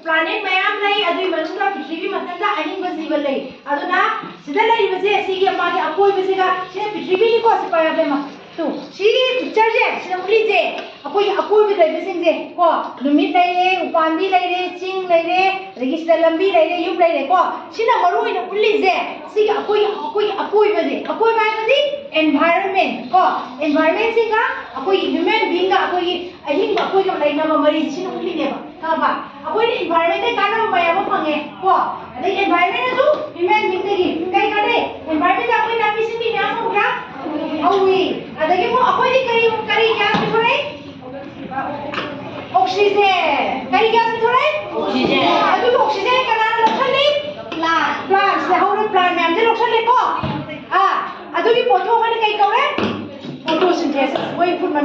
planet mayam lay adui manungda prithvi matanda ahingba jiva lay aduna sida lay base sigi amagi apoi basega sida prithvi ni ko sapaya bema to sigi picture je sida muli je apoi bidai basing je ko lumit lay re upandi lay re ching lay re regi sida lambi lay re yub lay re ko sida maru ina uli je sigi apoi base apoi ba badi environment ko environment singa apoi human being ga apoi ahingba apoi ga lay na mari sida uli ne ba Kaba, aku ini environment kan apa yang apa panggil? Wah, ada environment itu human being lagi. Kayak kade, environment aku ini tapi sini ni apa bukan? Awi, ada lagi mau aku ini kari gas itu ni? Oksigen, kari gas itu ni? Oksigen. Aduh oksigen kan ada lokal ni? Plant, sehari plant ni ada lokal ni kok? Aduh ni potong kan kayak kau ni? Photosynthesis, woi pun